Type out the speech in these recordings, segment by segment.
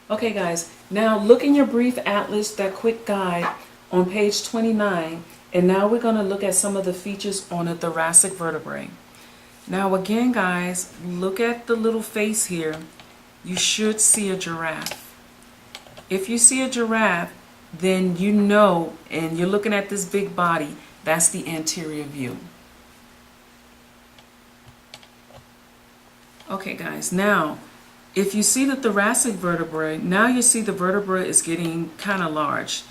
Okay guys, now look in your brief atlas, that quick guide on page 29, and now we're going to look at some of the features on a thoracic vertebrae. Now again guys, look at the little face here. You should see a giraffe. If you see a giraffe, then you know, and you're looking at this big body, that's the anterior view. Okay guys, now if you see the thoracic vertebrae, now you see the vertebra is getting kind of large.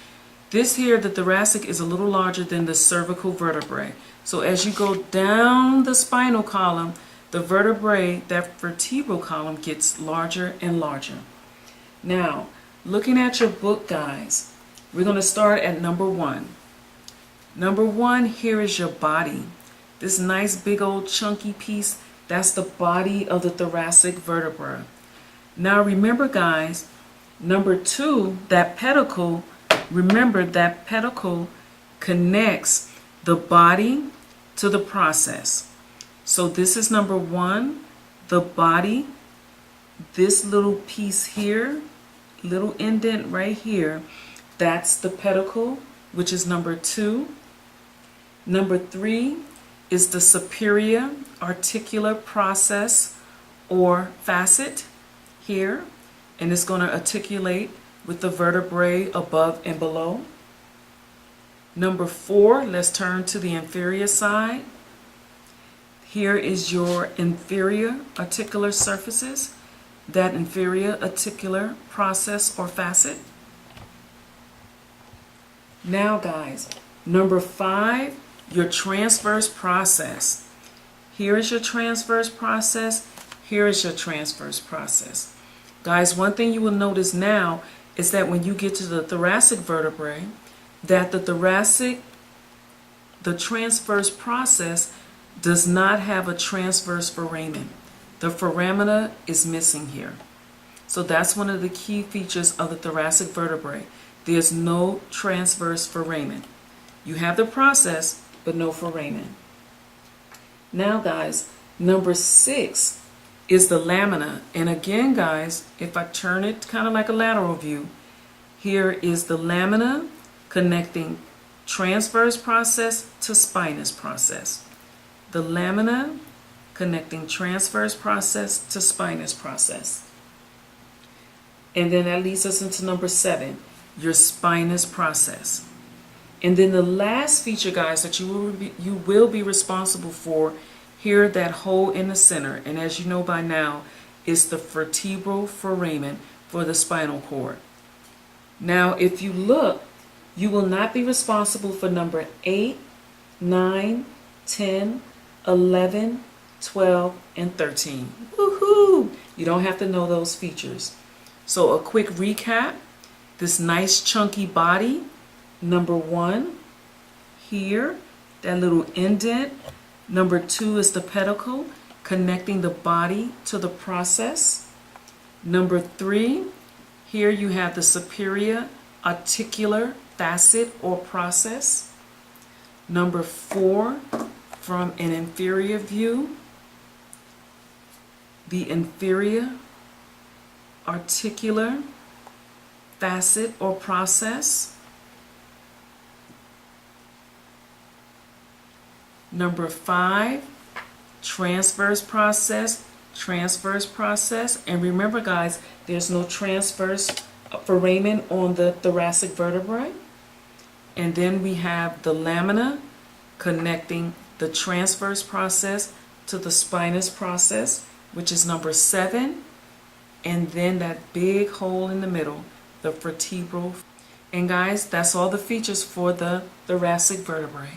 This here, the thoracic, is a little larger than the cervical vertebrae. So as you go down the spinal column, the vertebrae, that vertebral column, gets larger and larger. Now, looking at your book, guys, we're going to start at number 1. Number 1, here is your body. This nice big old chunky piece, that's the body of the thoracic vertebra. Now remember guys, number 2, that pedicle, remember that pedicle connects the body to the process. So this is number 1, the body, this little piece here, little indent right here, that's the pedicle, which is number 2. Number 3 is the superior articular process or facet here, and it's going to articulate with the vertebrae above and below. Number 4, let's turn to the inferior side. Here is your inferior articular surfaces, that inferior articular process or facet. Now guys, number 5, your transverse process. Here is your transverse process, here is your transverse process. Guys, one thing you will notice now is that when you get to the thoracic vertebrae, that the transverse process does not have a transverse foramen. The foramina is missing here. So that's one of the key features of the thoracic vertebrae. There's no transverse foramen. You have the process, but no foramen. Now guys, number 6 is the lamina. And again guys, if I turn it kind of like a lateral view, here is the lamina connecting transverse process to spinous process. The lamina connecting transverse process to spinous process. And then that leads us into number 7, your spinous process. And then the last feature, guys, that you will be responsible for, here, that hole in the center, and as you know by now, is the vertebral foramen for the spinal cord. Now, if you look, you will not be responsible for number 8, 9, 10, 11, 12, and 13. Woohoo! You don't have to know those features. So a quick recap, this nice chunky body, number 1, here, that little indent. Number 2 is the pedicle connecting the body to the process. Number 3, here you have the superior articular facet or process. Number 4, from an inferior view, the inferior articular facet or process. Number 5, transverse process, and remember guys, there's no transverse foramen on the thoracic vertebrae. And then we have the lamina connecting the transverse process to the spinous process, which is number 7, and then that big hole in the middle, the vertebral. And guys, that's all the features for the thoracic vertebrae.